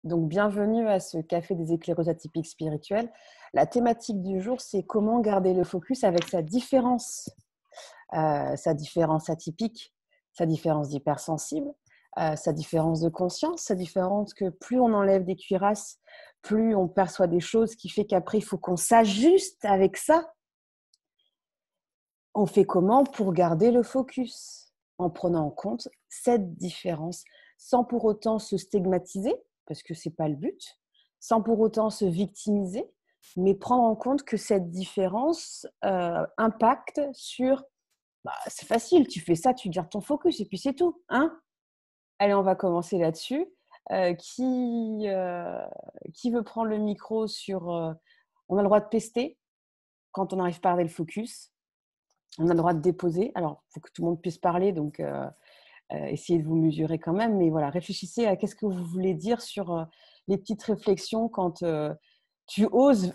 Donc, bienvenue à ce café des éclaireuses atypiques spirituelles. La thématique du jour, c'est comment garder le focus avec sa différence atypique, sa différence d'hypersensible, sa différence de conscience, sa différence que plus on enlève des cuirasses, plus on perçoit des choses qui fait qu'après, il faut qu'on s'ajuste avec ça. On fait comment pour garder le focus en prenant en compte cette différence sans pour autant se stigmatiser, parce que ce n'est pas le but, sans pour autant se victimiser, mais prendre en compte que cette différence impacte sur c'est facile, tu fais ça, tu gardes ton focus et puis c'est tout. Hein. Allez, on va commencer là-dessus. Qui veut prendre le micro sur... on a le droit de pester quand on n'arrive pas à garder le focus. On a le droit de déposer. Alors, il faut que tout le monde puisse parler, donc essayez de vous mesurer quand même. Mais voilà, réfléchissez à qu'est-ce que vous voulez dire sur les petites réflexions quand tu oses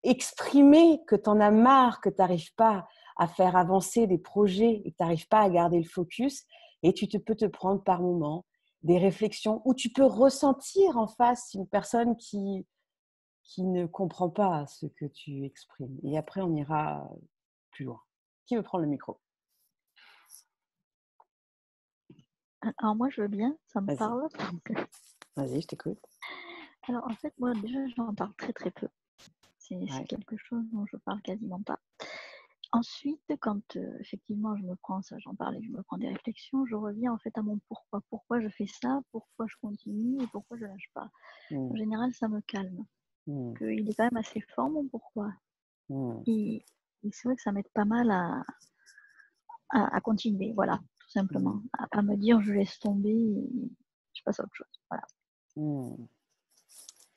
exprimer que tu en as marre, que tu n'arrives pas à faire avancer des projets et que tu n'arrives pas à garder le focus. Et tu peux te prendre par moments des réflexions où tu peux ressentir en face une personne qui ne comprend pas ce que tu exprimes. Et après, on ira plus loin. Qui veut prendre le micro? Alors moi, je veux bien, ça me Vas-y. parle. Vas-y, je t'écoute. Alors en fait, moi déjà, j'en parle très très peu. C'est Ouais. quelque chose dont je parle quasiment pas. Ensuite, quand effectivement je me prends ça, j'en parle et je me prends des réflexions, je reviens en fait à mon pourquoi. Pourquoi je fais ça, pourquoi je continue et pourquoi je lâche pas. En général, ça me calme. Il est quand même assez fort mon pourquoi. Et c'est vrai que ça m'aide pas mal à continuer, voilà, tout simplement. À pas me dire je laisse tomber et je passe à autre chose. Voilà.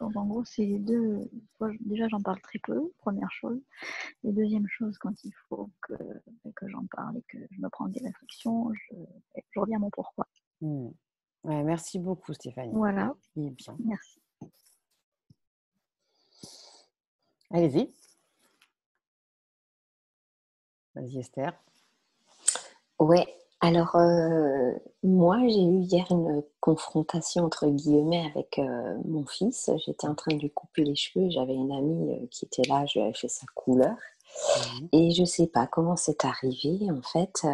Donc en gros, c'est les deux. Déjà, j'en parle très peu, première chose. Et deuxième chose, quand il faut que j'en parle et que je me prends des réflexions, je reviens à mon pourquoi. Ouais, merci beaucoup, Stéphanie. Voilà. Et bien. Merci. Allez-y. Vas-y, Esther. Ouais. Alors, moi, j'ai eu hier une confrontation, entre guillemets, avec mon fils. J'étais en train de lui couper les cheveux. J'avais une amie qui était là. Je lui avais fait sa couleur. Et je ne sais pas comment c'est arrivé. En fait,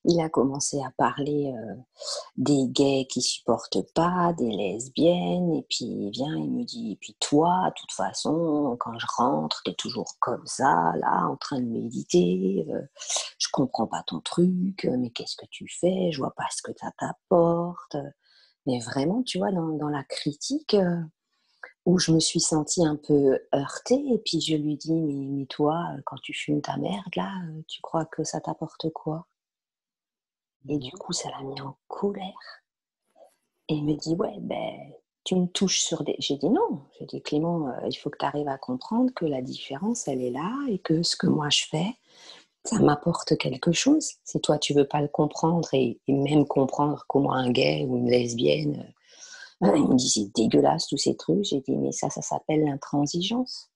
il a commencé à parler des gays qui ne supportent pas, des lesbiennes. Et puis, il vient, il me dit, et puis toi, de toute façon, quand je rentre, tu es toujours comme ça, là, en train de méditer. Je comprends pas ton truc, mais qu'est-ce que tu fais? Je vois pas ce que ça t'apporte. Mais vraiment, tu vois, dans la critique, où je me suis sentie un peu heurtée, et puis je lui dis, mais toi, quand tu fumes ta merde, là, tu crois que ça t'apporte quoi? Et du coup, ça l'a mis en colère. Et il me dit, ouais, tu me touches sur des... J'ai dit non. J'ai dit, Clément, il faut que tu arrives à comprendre que la différence, elle est là, et que ce que moi je fais, ça m'apporte quelque chose. Si toi, tu veux pas le comprendre et même comprendre comment un gay ou une lesbienne... il me dit, c'est dégueulasse, tous ces trucs. J'ai dit, mais ça s'appelle l'intransigeance.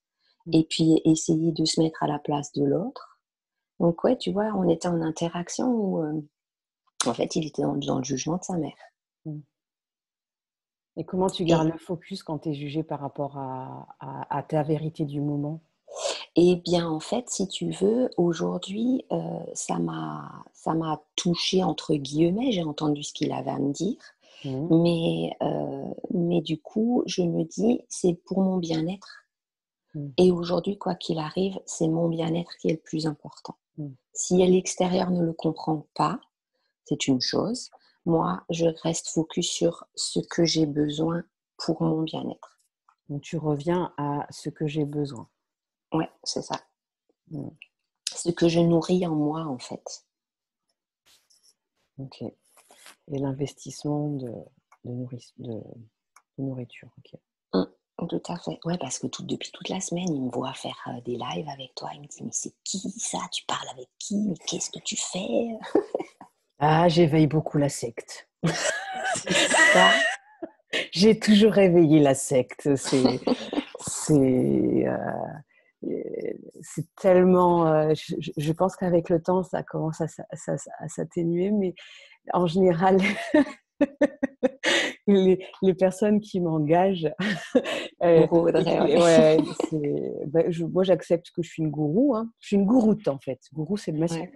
Et puis, essayer de se mettre à la place de l'autre. Donc, ouais, tu vois, on était en interaction où, en fait, il était dans le jugement de sa mère. Et comment tu gardes le focus quand tu es jugé par rapport à ta vérité du moment? Eh bien, en fait, si tu veux, aujourd'hui, ça m'a touchée, entre guillemets. J'ai entendu ce qu'il avait à me dire. Mais du coup, je me dis, c'est pour mon bien-être. Et aujourd'hui, quoi qu'il arrive, c'est mon bien-être qui est le plus important. Si l'extérieur ne le comprend pas, c'est une chose. Moi, je reste focus sur ce que j'ai besoin pour mon bien-être. Donc, tu reviens à ce que j'ai besoin. Ouais, c'est ça. Ce que je nourris en moi, en fait. Ok. Et l'investissement de nourriture. Ok. Tout à fait. Ouais, parce que depuis toute la semaine, il me voit faire des lives avec toi. Il me dit, mais c'est qui ça? Tu parles avec qui? Mais qu'est-ce que tu fais? Ah, j'éveille beaucoup la secte. C'est ça. J'ai toujours réveillé la secte. C'est tellement... je pense qu'avec le temps, ça commence à s'atténuer, mais en général, les personnes qui m'engagent. Gourou Audrey, ouais. Moi, j'accepte que je suis une gourou. Hein. Je suis une gouroute, en fait. Gourou, c'est le masculin.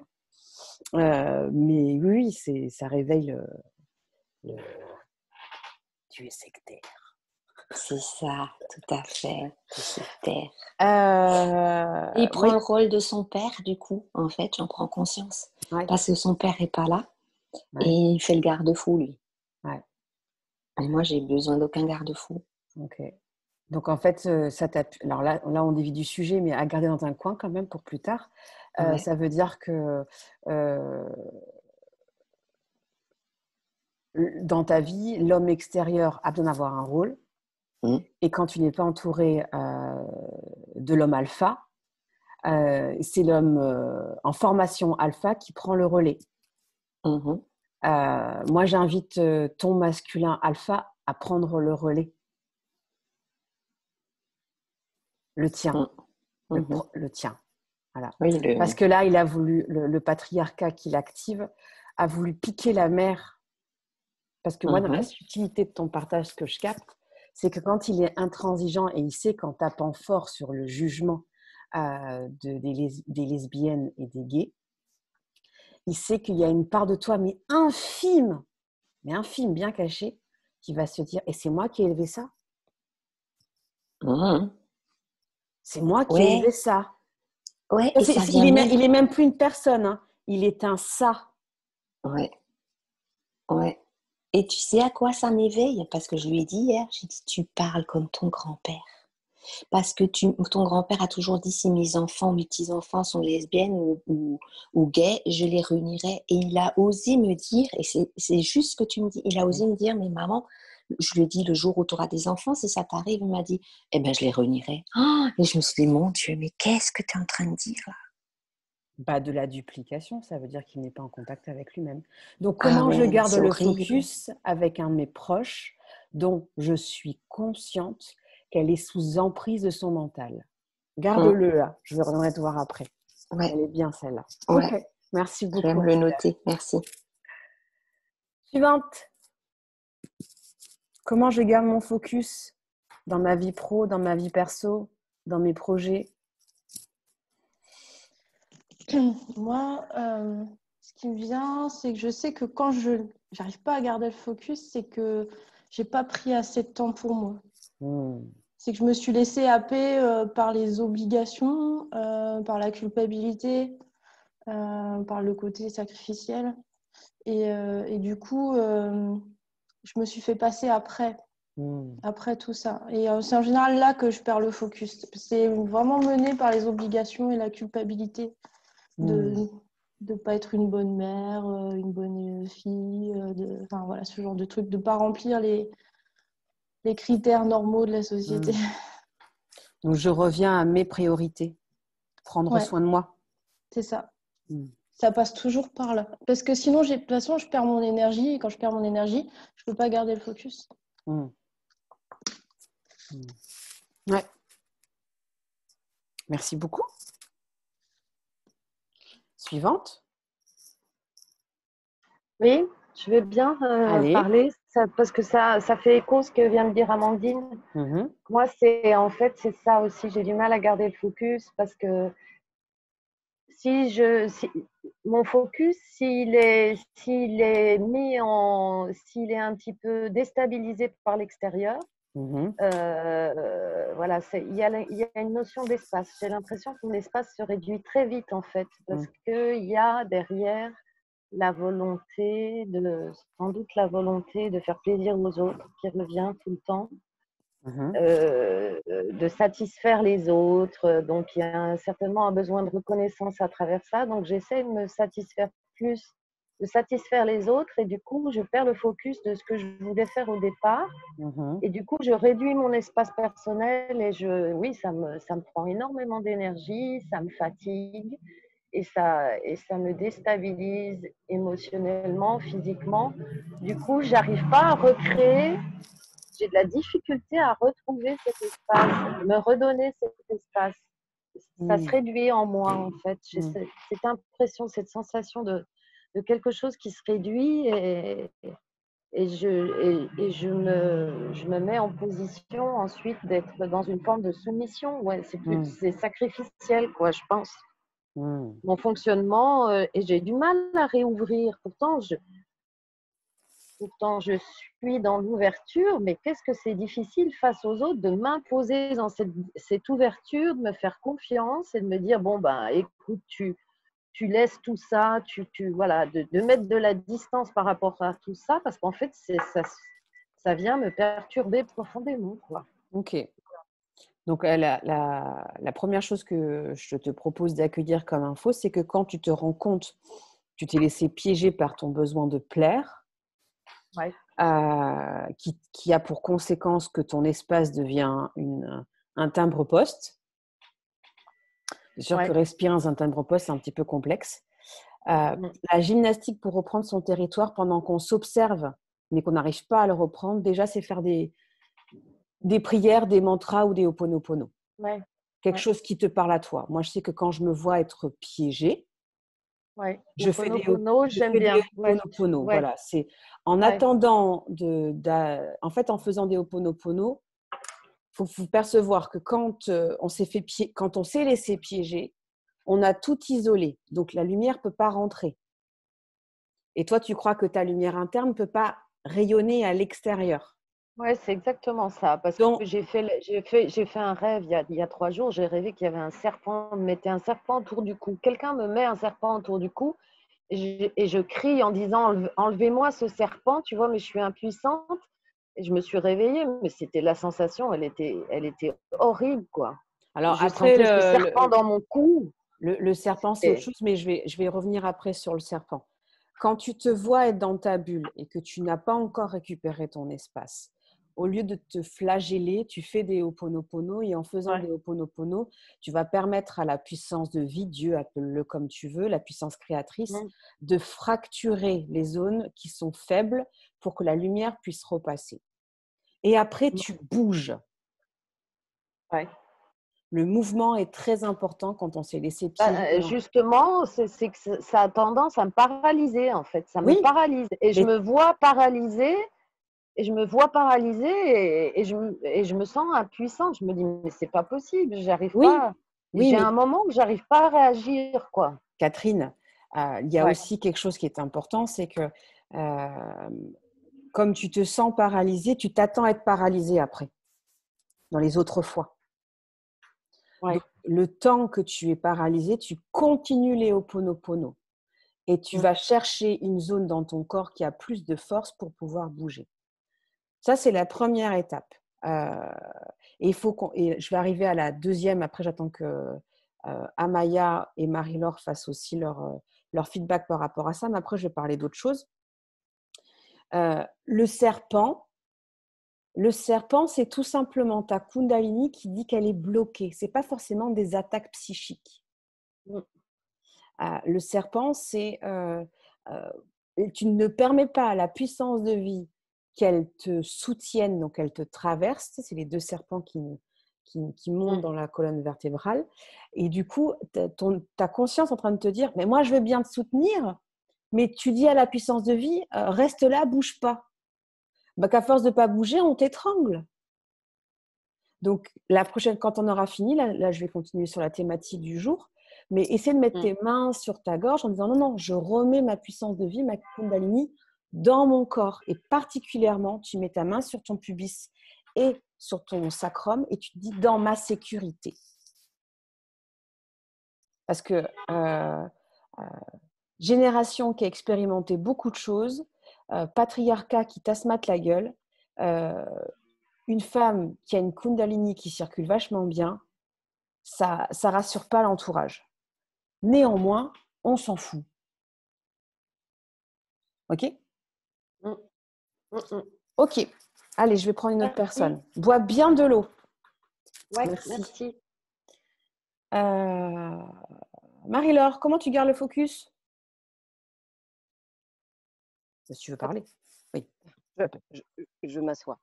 Mais oui, ça réveille le... Tu es sectaire. C'est ça, tout à fait. Sectaire. Il prend Oui. le rôle de son père, du coup, en fait, j'en prends conscience. Ouais. Parce que son père n'est pas là. Ouais. Et il fait le garde-fou, lui. Ouais. Et moi, j'ai besoin d'aucun garde-fou. Ok. Donc, en fait, ça t'appuie. Alors là, on dévie du sujet, mais à garder dans un coin quand même pour plus tard. Ouais. Ça veut dire que dans ta vie, l'homme extérieur a besoin d'avoir un rôle. Et quand tu n'es pas entouré de l'homme alpha, c'est l'homme en formation alpha qui prend le relais. Moi, j'invite ton masculin alpha à prendre le relais. Le tien. Le tien. Voilà. Oui, Parce que là, il a voulu, le patriarcat qu'il active, a voulu piquer la mère. Parce que moi, dans la subtilité de ton partage, ce que je capte, c'est que quand il est intransigeant et il sait qu'en tapant fort sur le jugement des lesbiennes et des gays, il sait qu'il y a une part de toi, mais infime, bien cachée, qui va se dire, et c'est moi qui ai élevé ça. C'est moi qui ai élevé ça. Ouais, et ça vient il est même plus une personne, hein. Il est un ça. Ouais. Et tu sais à quoi ça m'éveille? Parce que je lui ai dit hier, j'ai dit, tu parles comme ton grand-père. Parce que ton grand-père a toujours dit, si mes enfants, mes petits-enfants sont lesbiennes ou gays, je les réunirai. Et il a osé me dire, et c'est juste ce que tu me dis, il a osé me dire, mais maman, je lui ai dit, le jour où tu auras des enfants, si ça t'arrive, il m'a dit, eh ben je les réunirai. Et je me suis dit, mon Dieu, mais qu'est-ce que tu es en train de dire là? De la duplication, ça veut dire qu'il n'est pas en contact avec lui-même. Donc, comment je garde le focus avec un de mes proches dont je suis consciente qu'elle est sous emprise de son mental? Garde-le là, je reviendrai te voir après. Ouais. Elle est bien celle-là. Ouais. Ok, merci beaucoup. Je vais me le noter, merci. Suivante. Comment je garde mon focus dans ma vie pro, dans ma vie perso, dans mes projets? Moi, ce qui me vient, c'est que je sais que quand je n'arrive pas à garder le focus, c'est que je n'ai pas pris assez de temps pour moi. C'est que je me suis laissée happer par les obligations, par la culpabilité, par le côté sacrificiel. Et du coup, je me suis fait passer après tout ça. Et c'est en général là que je perds le focus. C'est vraiment mené par les obligations et la culpabilité de ne pas être une bonne mère, une bonne fille, enfin voilà, ce genre de truc, de ne pas remplir les critères normaux de la société. Donc je reviens à mes priorités, prendre soin de moi. C'est ça. Ça passe toujours par là. Parce que sinon, de toute façon, je perds mon énergie. Et quand je perds mon énergie, je ne peux pas garder le focus. Ouais. Merci beaucoup. Suivante. Oui, je veux bien parler parce que ça fait écho à ce que vient de dire Amandine. Moi, c'est ça aussi. J'ai du mal à garder le focus parce que mon focus, s'il est un petit peu déstabilisé par l'extérieur, voilà, il y a une notion d'espace. J'ai l'impression que mon espace se réduit très vite en fait, parce qu'il y a derrière sans doute la volonté de faire plaisir aux autres qui revient tout le temps. De satisfaire les autres. Donc, il y a certainement un besoin de reconnaissance à travers ça. Donc, j'essaie de me satisfaire de satisfaire les autres. Et du coup, je perds le focus de ce que je voulais faire au départ. Et du coup, je réduis mon espace personnel et ça me prend énormément d'énergie, ça me fatigue et ça me déstabilise émotionnellement, physiquement. Du coup, j'arrive pas à recréer. J'ai de la difficulté à retrouver cet espace, me redonner cet espace. Ça se réduit en moi, en fait. J'ai cette impression, cette sensation de quelque chose qui se réduit je me mets en position ensuite d'être dans une forme de soumission. Ouais, c'est sacrificiel, quoi, je pense. Mon fonctionnement, et j'ai du mal à réouvrir. Pourtant, je suis dans l'ouverture, mais qu'est-ce que c'est difficile face aux autres de m'imposer dans cette ouverture, de me faire confiance et de me dire, bon, ben, écoute, tu laisses tout ça, voilà, de mettre de la distance par rapport à tout ça, parce qu'en fait, ça vient me perturber profondément, quoi. Ok. Donc, la première chose que je te propose d'accueillir comme info, c'est que quand tu te rends compte, tu t'es laissé piéger par ton besoin de plaire, Ouais. Qui a pour conséquence que ton espace devient un timbre-poste. C'est sûr que respirer dans un timbre-poste, c'est un petit peu complexe. La gymnastique pour reprendre son territoire pendant qu'on s'observe, mais qu'on n'arrive pas à le reprendre, déjà, c'est faire des prières, des mantras ou des ho'oponopono. Quelque chose qui te parle à toi. Moi, je sais que quand je me vois être piégée, je fais des ho'oponopono. Voilà, c'est en attendant en fait, en faisant des ho'oponopono, faut percevoir que quand on s'est laissé piéger, on a tout isolé. Donc la lumière peut pas rentrer. Et toi, tu crois que ta lumière interne ne peut pas rayonner à l'extérieur. Ouais, c'est exactement ça. Parce que j'ai fait un rêve il y a 3 jours. J'ai rêvé qu'il y avait un serpent, on me mettait un serpent autour du cou. Quelqu'un me met un serpent autour du cou et je crie en disant enlevez-moi ce serpent, tu vois, mais je suis impuissante. Et je me suis réveillée, mais c'était la sensation, elle était horrible, quoi. Alors je après, sentais ce serpent dans mon cou. Le serpent, c'est autre chose, mais je vais revenir après sur le serpent. Quand tu te vois être dans ta bulle et que tu n'as pas encore récupéré ton espace, au lieu de te flageller, tu fais des ho'oponopono et en faisant des ho'oponopono, tu vas permettre à la puissance de vie, Dieu, appelle-le comme tu veux, la puissance créatrice, de fracturer les zones qui sont faibles pour que la lumière puisse repasser. Et après, tu bouges. Le mouvement est très important quand on s'est laissé piéger. Justement, c'est que ça a tendance à me paralyser, en fait. Ça me paralyse. Et je me vois paralysée. Et je me vois paralysée et je me sens impuissante. Je me dis, mais c'est pas possible, j'arrive pas. J'ai un moment où j'arrive pas à réagir, quoi. Catherine, il y a aussi quelque chose qui est important, c'est que comme tu te sens paralysée, tu t'attends à être paralysée après, dans les autres fois. Donc, le temps que tu es paralysée, tu continues les ho'oponopono et tu vas chercher une zone dans ton corps qui a plus de force pour pouvoir bouger. Ça, c'est la première étape. Et je vais arriver à la deuxième. Après, j'attends que Amaya et Marie-Laure fassent aussi leur feedback par rapport à ça. Mais après, je vais parler d'autre chose. Le serpent, c'est tout simplement ta Kundalini qui dit qu'elle est bloquée. Ce n'est pas forcément des attaques psychiques. Le serpent, c'est tu ne permets pas à la puissance de vie qu'elle te soutienne, donc elle te traverse. C'est les deux serpents qui montent dans la colonne vertébrale. Et du coup, ta conscience en train de te dire, mais moi, je veux bien te soutenir, mais tu dis à la puissance de vie, reste là, bouge pas. Bah, qu'à force de ne pas bouger, on t'étrangle. Donc, la prochaine, quand on aura fini, là, je vais continuer sur la thématique du jour, mais essaie de mettre tes mains sur ta gorge en disant non, je remets ma puissance de vie, ma Kundalini dans mon corps. Et particulièrement, tu mets ta main sur ton pubis et sur ton sacrum et tu te dis dans ma sécurité. Parce que génération qui a expérimenté beaucoup de choses, patriarcat qui tasse-mate la gueule, une femme qui a une Kundalini qui circule vachement bien, ça rassure pas l'entourage. Néanmoins, on s'en fout. Ok ? Ok. Allez, je vais prendre une autre personne. Bois bien de l'eau. Ouais, merci. Marie-Laure, comment tu gardes le focus ? Si tu veux parler. Oui. Je m'assois.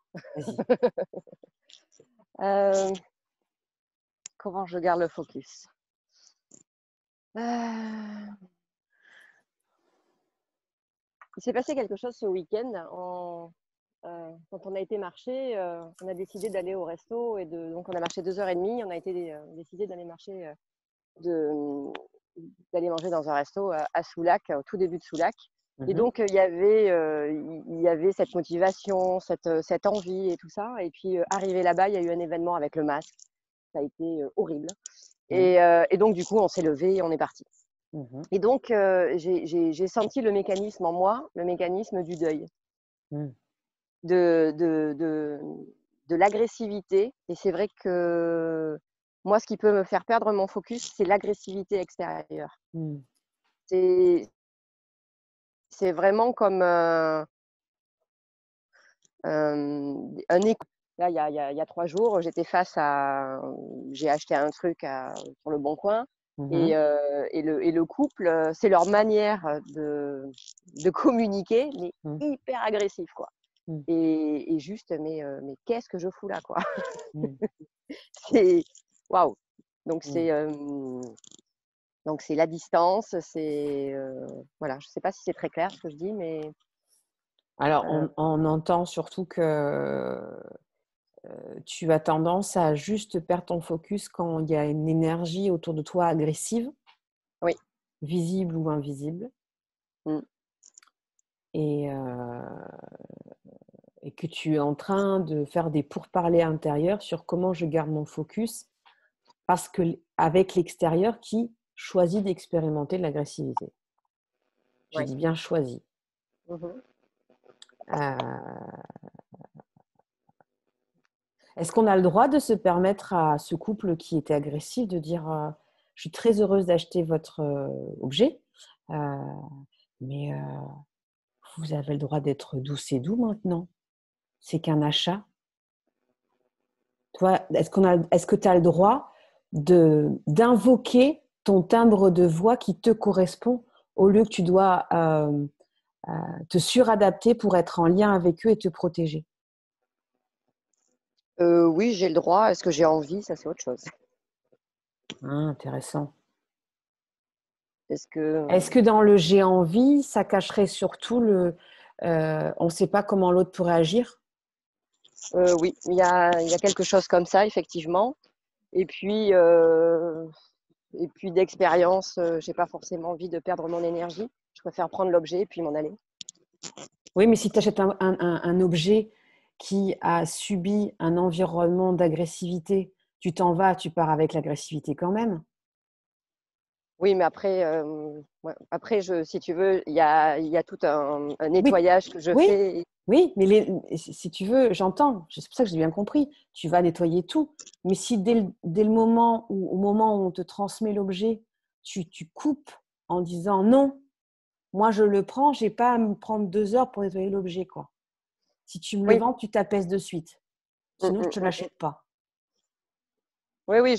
Comment je garde le focus ? Il s'est passé quelque chose ce week-end. Quand on a été marcher, on a décidé d'aller au resto donc on a marché 2h30. On a décidé d'aller d'aller manger dans un resto à Soulac, au tout début de Soulac. Et donc il y avait cette motivation, cette envie et tout ça. Et puis arrivé là-bas, il y a eu un événement avec le masque. Ça a été horrible. Et donc du coup, on s'est levé et on est parti. Et donc j'ai senti le mécanisme en moi, le mécanisme du deuil. De l'agressivité. Et c'est vrai que moi, ce qui peut me faire perdre mon focus, c'est l'agressivité extérieure. C'est vraiment comme un écho. Là, il y a 3 jours, j'ai acheté un truc sur le Bon Coin. Et le couple, c'est leur manière de communiquer, mais hyper agressif, quoi. Et juste, mais qu'est-ce que je fous là, quoi. C'est waouh. Donc c'est la distance, c'est voilà. Je sais pas si c'est très clair ce que je dis, mais alors on entend surtout que tu as tendance à juste perdre ton focus quand il y a une énergie autour de toi agressive, oui, visible ou invisible, et que tu es en train de faire des pourparlers intérieurs sur comment je garde mon focus, parce que avec l'extérieur qui choisit d'expérimenter de l'agressivité. Je dis bien choisi. Est-ce qu'on a le droit de se permettre à ce couple qui était agressif de dire je suis très heureuse d'acheter votre objet, mais vous avez le droit d'être douce et doux maintenant. C'est qu'un achat. Toi, est-ce que tu as le droit d'invoquer ton timbre de voix qui te correspond au lieu que tu dois te suradapter pour être en lien avec eux et te protéger? Oui, j'ai le droit. Est-ce que j'ai envie? Ça, c'est autre chose. Intéressant. Est-ce que dans le j'ai envie, ça cacherait surtout on ne sait pas comment l'autre pourrait agir? Oui, il y a quelque chose comme ça, effectivement. Et puis d'expérience, je n'ai pas forcément envie de perdre mon énergie. Je préfère prendre l'objet et puis m'en aller. Oui, mais si tu achètes un objet qui a subi un environnement d'agressivité, tu t'en vas, tu pars avec l'agressivité quand même. Oui, mais après, si tu veux, il y a tout un nettoyage que je fais. Oui, mais si tu veux, j'entends. C'est pour ça que j'ai bien compris. Tu vas nettoyer tout. Mais si dès le moment au moment où on te transmet l'objet, tu coupes en disant non, moi je le prends, j'ai pas à me prendre 2 heures pour nettoyer l'objet, quoi. Si tu me le vends, tu t'apaises de suite. Sinon, je ne te l'achète pas. Oui,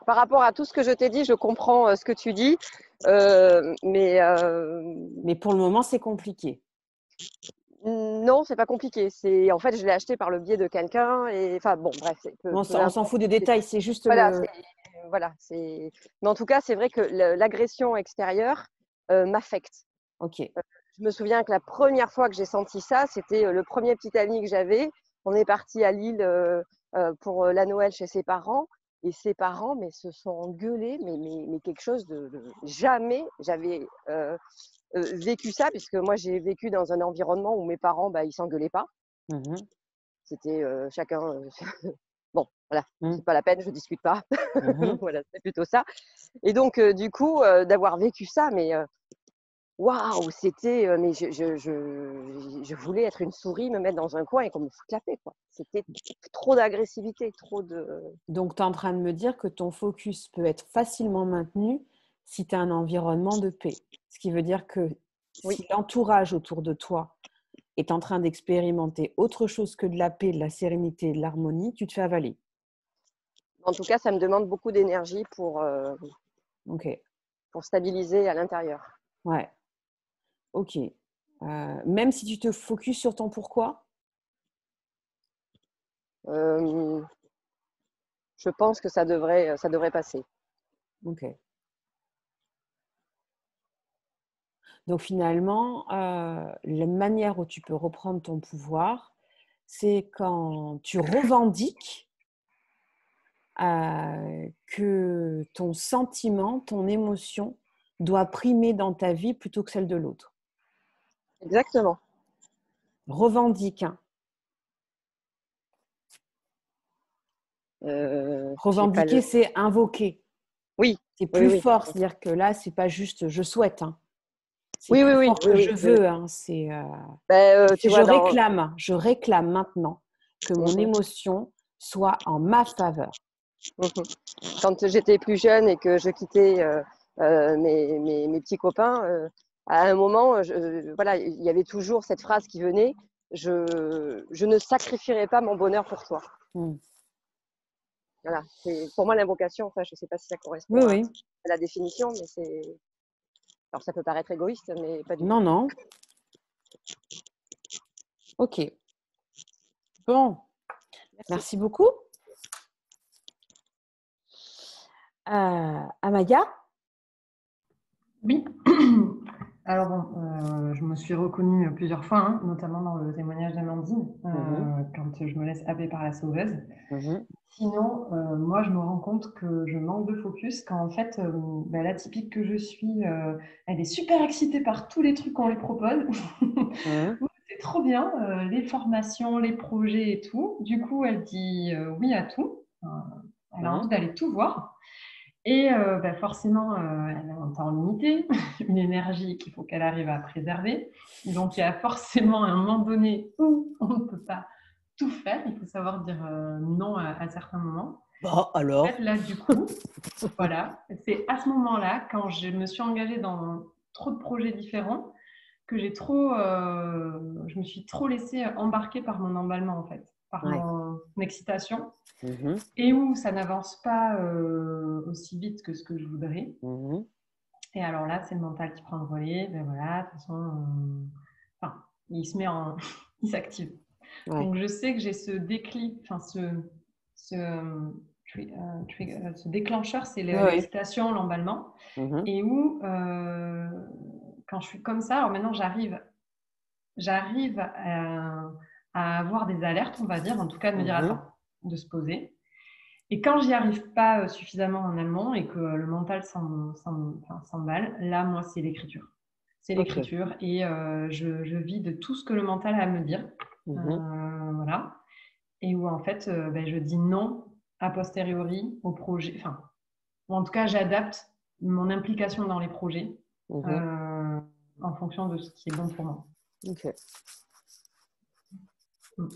par rapport à tout ce que je t'ai dit, je comprends ce que tu dis. Mais pour le moment, c'est compliqué. Non, c'est pas compliqué. En fait, je l'ai acheté par le biais de quelqu'un. Enfin, bon, bref. On s'en fout des détails, c'est juste voilà, mais en tout cas, c'est vrai que l'agression extérieure m'affecte. Ok. Je me souviens que la première fois que j'ai senti ça, c'était le premier petit ami que j'avais. On est parti à Lille pour la Noël chez ses parents. Et ses parents se sont engueulés, mais quelque chose de jamais j'avais vécu ça, puisque moi j'ai vécu dans un environnement où mes parents ils s'engueulaient pas. C'était chacun bon, voilà, c'est pas la peine, je discute pas. Voilà, c'est plutôt ça. Et donc du coup d'avoir vécu ça, mais waouh, c'était mais je voulais être une souris, me mettre dans un coin et qu'on me foute la paix, quoi. C'était trop d'agressivité, trop de. Donc tu es en train de me dire que ton focus peut être facilement maintenu si tu as un environnement de paix. Ce qui veut dire que si l'entourage autour de toi est en train d'expérimenter autre chose que de la paix, de la sérénité, de l'harmonie, tu te fais avaler. En tout cas, ça me demande beaucoup d'énergie pour stabiliser à l'intérieur. Ouais. Ok. Même si tu te focuses sur ton pourquoi? Je pense que ça devrait passer. Ok. Donc finalement, la manière où tu peux reprendre ton pouvoir, c'est quand tu revendiques que ton sentiment, ton émotion doit primer dans ta vie plutôt que celle de l'autre. Exactement. Revendique. Revendiquer, c'est invoquer. Oui. C'est plus oui. fort, c'est-à-dire que là, c'est pas juste je souhaite. C'est oui, plus oui, fort que je veux. C'est tu vois, je réclame maintenant que mon émotion soit en ma faveur. Quand j'étais plus jeune et que je quittais mes petits copains, à un moment, voilà, il y avait toujours cette phrase qui venait, je ne sacrifierai pas mon bonheur pour toi. Voilà, c'est pour moi l'invocation. Enfin, je ne sais pas si ça correspond à la définition, mais c'est. Alors, ça peut paraître égoïste, mais pas du tout. Non. Ok. Bon. Merci beaucoup. Amaya? Oui. Alors bon, je me suis reconnue plusieurs fois, notamment dans le témoignage d'Amandine, quand je me laisse happer par la sauveuse. Sinon, moi, je me rends compte que je manque de focus quand, en fait, l'atypique que je suis, elle est super excitée par tous les trucs qu'on lui propose. C'est trop bien, les formations, les projets et tout. Du coup, elle dit oui à tout. Elle a envie d'aller tout voir. Et forcément, elle a un temps limité, une énergie qu'il faut qu'elle arrive à préserver. Donc, il y a forcément un moment donné où on ne peut pas tout faire. Il faut savoir dire non à certains moments. Bon, alors. En fait, là, du coup, voilà, c'est à ce moment-là, quand je me suis engagée dans trop de projets différents, que je me suis trop laissée embarquer par mon emballement, en fait, par mon excitation, et où ça n'avance pas aussi vite que ce que je voudrais. Et alors là, c'est le mental qui prend le relais. Ben voilà, de toute façon, il se met il s'active. Donc, je sais que j'ai ce déclic, ce déclencheur, c'est l'excitation, l'emballement. Et où, quand je suis comme ça, alors maintenant, j'arrive à avoir des alertes, on va dire, en tout cas de me dire, attends, de se poser. Et quand j'y arrive pas suffisamment en amont et que le mental s'emballe, là, moi, c'est l'écriture. C'est l'écriture et je vide tout ce que le mental a à me dire. Voilà. Et où, en fait, je dis non a posteriori au projet. Ou en tout cas, j'adapte mon implication dans les projets en fonction de ce qui est bon pour moi. Ok. De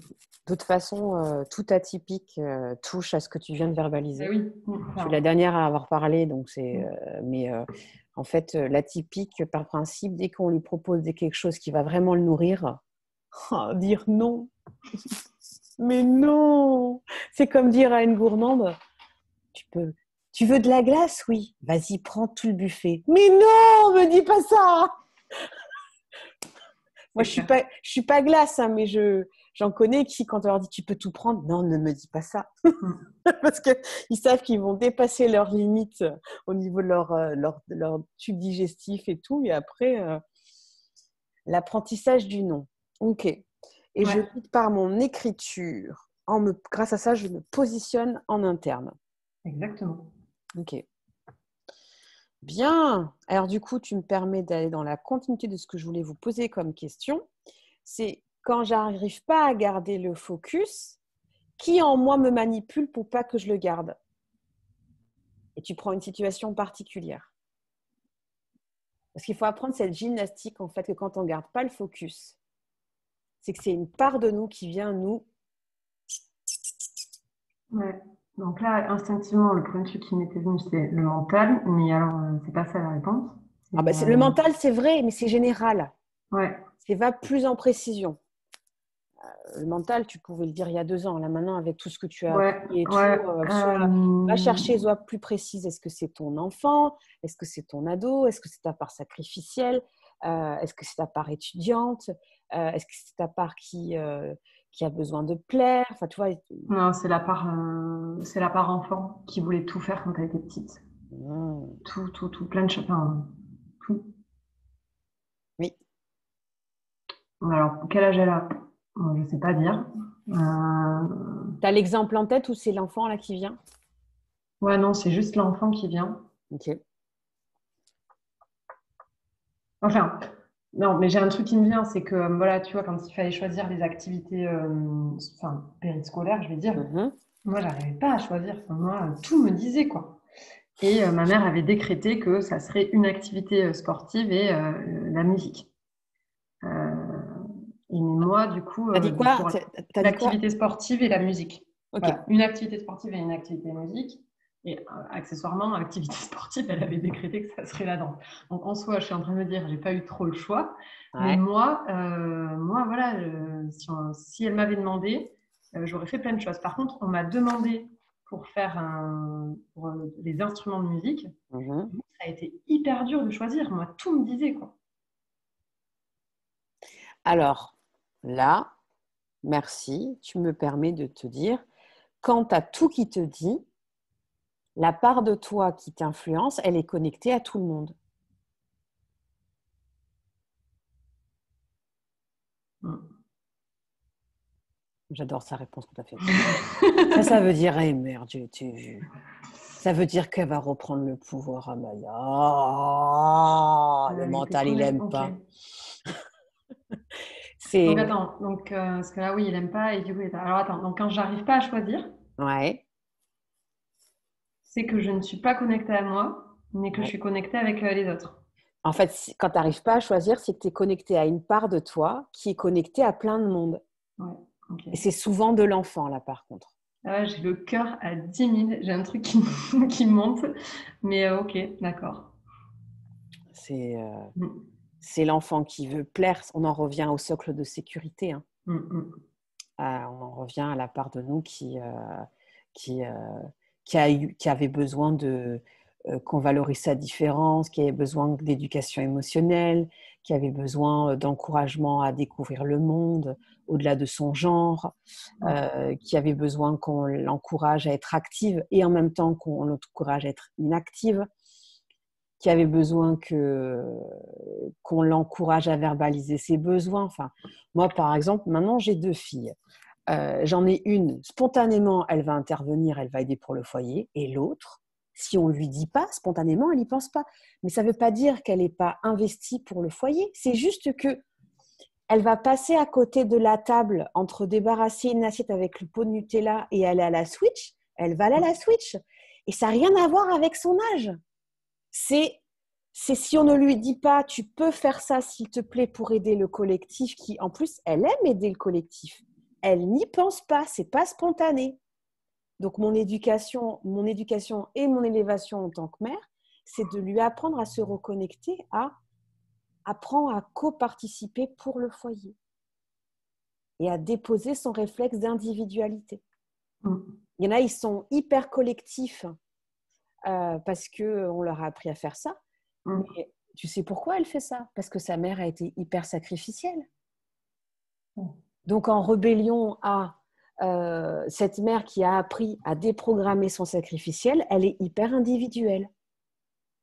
toute façon, tout atypique touche à ce que tu viens de verbaliser. Oui. Je suis la dernière à avoir parlé, donc en fait, l'atypique, par principe, dès qu'on lui propose quelque chose qui va vraiment le nourrir, dire non. Mais non. C'est comme dire à une gourmande, tu veux de la glace? Oui. Vas-y, prends tout le buffet. Mais non, me dis pas ça. Moi, je suis pas glace, mais j'en connais qui, quand on leur dit tu peux tout prendre, non, ne me dis pas ça. Parce qu'ils savent qu'ils vont dépasser leurs limites au niveau de leur tube digestif et tout. Et après, l'apprentissage du non. Ok. Et je quitte par mon écriture. Grâce à ça, je me positionne en interne. Exactement. Ok. Bien. Alors du coup, tu me permets d'aller dans la continuité de ce que je voulais vous poser comme question. C'est quand j'arrive pas à garder le focus, qui en moi me manipule pour pas que je le garde? Et tu prends une situation particulière. Parce qu'il faut apprendre cette gymnastique, en fait, que quand on garde pas le focus, c'est que c'est une part de nous qui vient nous. Ouais. Donc là, instinctivement, le premier truc qui m'était venu, c'est le mental. Mais alors, c'est pas ça la réponse. Le mental, c'est vrai, mais c'est général. Ouais. C'est va plus en précision. Le mental, tu pouvais le dire il y a 2 ans. Là, maintenant, avec tout ce que tu as appris et tout, va chercher les voies plus précises. Est-ce que c'est ton enfant? Est-ce que c'est ton ado? Est-ce que c'est ta part sacrificielle? Est-ce que c'est ta part étudiante? Est-ce que c'est ta part qui a besoin de plaire? Enfin, tu vois. Non, c'est la part enfant qui voulait tout faire quand elle était petite. Tout, plein de choses. Tout. Alors, quel âge elle a? Bon, je ne sais pas dire. Tu as l'exemple en tête ou c'est l'enfant là qui vient? Ouais, non, c'est juste l'enfant qui vient. Ok. Enfin, non, mais j'ai un truc qui me vient, c'est que, voilà, tu vois, quand il fallait choisir les activités périscolaires, je vais dire, moi, j'arrivais pas à choisir. Enfin, moi, tout me disait, quoi. Et ma mère avait décrété que ça serait une activité sportive et la musique. Et moi, du coup, T'as dit quoi? pour T'as dit quoi? l'activité sportive et la musique. Ok. Voilà, une activité sportive et une activité musique. Et accessoirement, l'activité sportive, elle avait décrété que ça serait la danse. Donc en soi, je suis en train de me dire, j'ai pas eu trop le choix. Ouais. Mais moi, voilà, si elle m'avait demandé, j'aurais fait plein de choses. Par contre, on m'a demandé pour faire pour les instruments de musique. Ça a été hyper dur de choisir. Moi, tout me disait, quoi. Alors, là, merci, tu me permets de te dire, quand tu as tout qui te dit, la part de toi qui t'influence, elle est connectée à tout le monde. J'adore sa réponse tout à fait. Ça veut dire, hey, merde, j'ai vu. Ça veut dire qu'elle va reprendre le pouvoir à Maya. Le mental, il n'aime pas. Donc attends, parce que là, oui, il n'aime pas. Et du coup, alors attends, donc quand j'arrive pas à choisir, c'est que je ne suis pas connectée à moi, mais que je suis connectée avec les autres. En fait, quand tu n'arrives pas à choisir, c'est que tu es connecté à une part de toi qui est connectée à plein de monde. Ouais, okay. Et c'est souvent de l'enfant, là, par contre. Ah ouais, j'ai le cœur à 10 000. J'ai un truc qui monte. Mais ok, d'accord. C'est l'enfant qui veut plaire. On en revient au socle de sécurité. Hein. On en revient à la part de nous qui avait besoin qu'on valorise sa différence, qui avait besoin d'éducation émotionnelle, qui avait besoin d'encouragement à découvrir le monde au-delà de son genre, qui avait besoin qu'on l'encourage à être active et en même temps qu'on l'encourage à être inactive, qui avait besoin qu'on l'encourage à verbaliser ses besoins. Enfin, moi, par exemple, maintenant, j'ai 2 filles. J'en ai une, spontanément, elle va intervenir, elle va aider pour le foyer. Et l'autre, si on ne lui dit pas, spontanément, elle n'y pense pas. Mais ça ne veut pas dire qu'elle n'est pas investie pour le foyer. C'est juste qu'elle va passer à côté de la table entre débarrasser une assiette avec le pot de Nutella et aller à la Switch. Elle va aller à la Switch. Et ça n'a rien à voir avec son âge. C'est si on ne lui dit pas, tu peux faire ça s'il te plaît pour aider le collectif, qui en plus, elle aime aider le collectif. Elle n'y pense pas, c'est pas spontané. Donc mon éducation et mon élévation en tant que mère, c'est de lui apprendre à se reconnecter, à apprendre à co-participer pour le foyer et à déposer son réflexe d'individualité. Il y en a, ils sont hyper collectifs parce qu'on leur a appris à faire ça. Mais tu sais pourquoi elle fait ça? Parce que sa mère a été hyper sacrificielle. Donc, en rébellion à cette mère qui a appris à déprogrammer son sacrificiel, elle est hyper individuelle.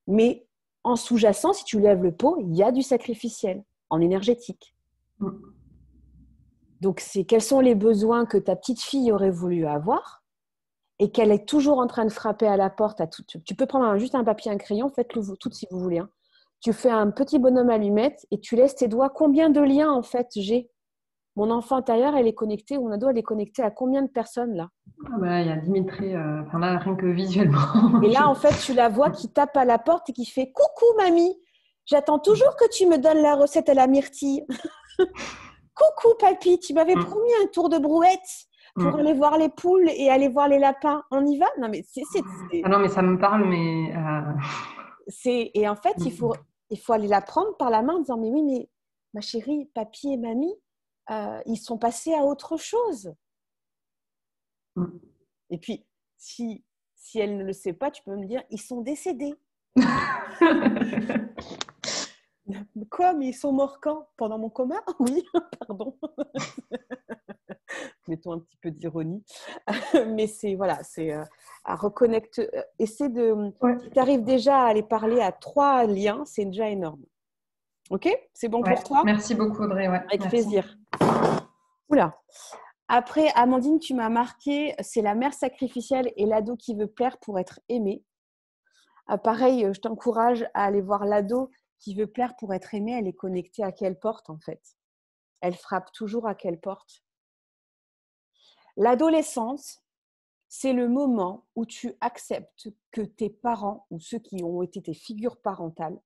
Mais en sous-jacent, si tu lèves le pot, il y a du sacrificiel en énergétique. Donc, c'est quels sont les besoins que ta petite fille aurait voulu avoir et qu'elle est toujours en train de frapper à la porte. Tu peux prendre juste un papier et un crayon, faites-le vous toutes si vous voulez. Hein. Tu fais un petit bonhomme allumette et tu laisses tes doigts. Combien de liens, en fait, j'ai? Mon enfant intérieur, elle est connectée, mon ado, elle est connectée à combien de personnes, là? Il y a Dimitri, là, rien que visuellement. Et là, en fait, tu la vois qui tape à la porte et qui fait « Coucou, mamie, j'attends toujours que tu me donnes la recette à la myrtille. Coucou, papy, tu m'avais promis un tour de brouette pour aller voir les poules et aller voir les lapins. On y va ?» Non, mais Ah non, mais ça me parle, mais… Et en fait, il faut aller la prendre par la main en disant « Mais oui, mais ma chérie, papy et mamie, ils sont passés à autre chose. » Et puis, si elle ne le sait pas, tu peux me dire « Ils sont décédés. » Quoi? Mais ils sont morts quand? Pendant mon coma? Oui, pardon. Mettons un petit peu d'ironie. Mais c'est à reconnecter. Si tu arrives déjà à aller parler à 3 liens, c'est déjà énorme. Ok? C'est bon pour toi? Merci beaucoup, Audrey. Ouais, avec plaisir. Oula. Après, Amandine, tu m'as marqué, c'est la mère sacrificielle et l'ado qui veut plaire pour être aimé. Pareil, je t'encourage à aller voir l'ado qui veut plaire pour être aimé. Elle est connectée à quelle porte, en fait? Elle frappe toujours à quelle porte? L'adolescence, c'est le moment où tu acceptes que tes parents ou ceux qui ont été tes figures parentales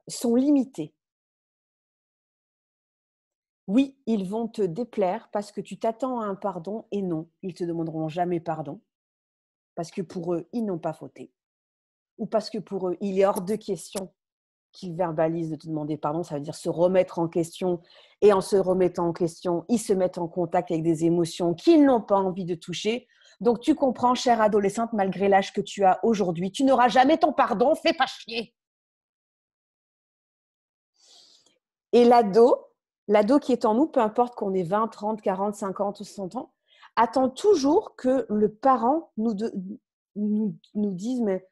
sont limités. Oui, ils vont te déplaire parce que tu t'attends à un pardon et non, ils ne te demanderont jamais pardon parce que pour eux, ils n'ont pas fauté ou parce que pour eux, il est hors de question qu'ils verbalisent de te demander pardon. Ça veut dire se remettre en question et en se remettant en question, ils se mettent en contact avec des émotions qu'ils n'ont pas envie de toucher. Donc, tu comprends, chère adolescente, malgré l'âge que tu as aujourd'hui, tu n'auras jamais ton pardon, fais pas chier. Et l'ado qui est en nous, peu importe qu'on ait 20, 30, 40, 50 ou 100 ans, attend toujours que le parent nous dise « mais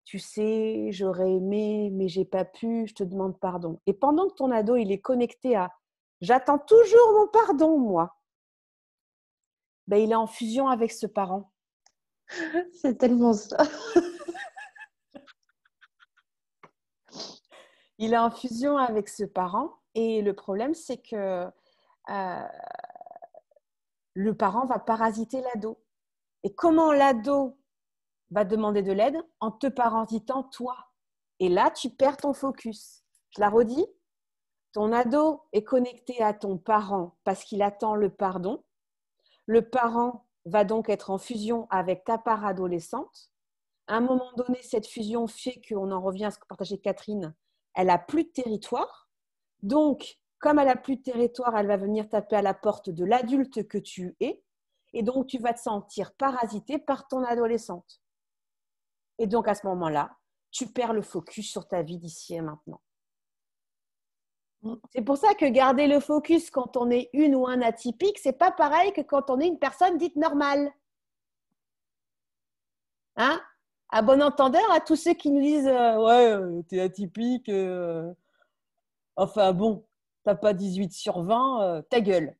tu sais, j'aurais aimé, mais j'ai pas pu, je te demande pardon ». Et pendant que ton ado, il est connecté à « j'attends toujours mon pardon, moi », ben, il est en fusion avec ce parent. C'est tellement ça. Il est en fusion avec ce parent et le problème, c'est que le parent va parasiter l'ado. Et comment l'ado va demander de l'aide? En te parasitant toi. Et là, tu perds ton focus. Je la redis, ton ado est connecté à ton parent parce qu'il attend le pardon. Le parent va donc être en fusion avec ta part adolescente. À un moment donné, cette fusion fait qu'on en revient à ce que partageait Catherine, elle n'a plus de territoire. Donc, comme elle n'a plus de territoire, elle va venir taper à la porte de l'adulte que tu es. Et donc, tu vas te sentir parasité par ton adolescente. Et donc, à ce moment-là, tu perds le focus sur ta vie d'ici et maintenant. C'est pour ça que garder le focus quand on est une ou un atypique, c'est pas pareil que quand on est une personne dite normale. Hein? À bon entendeur, à tous ceux qui nous disent ouais, t'es atypique, enfin bon, t'as pas 18 sur 20, ta gueule.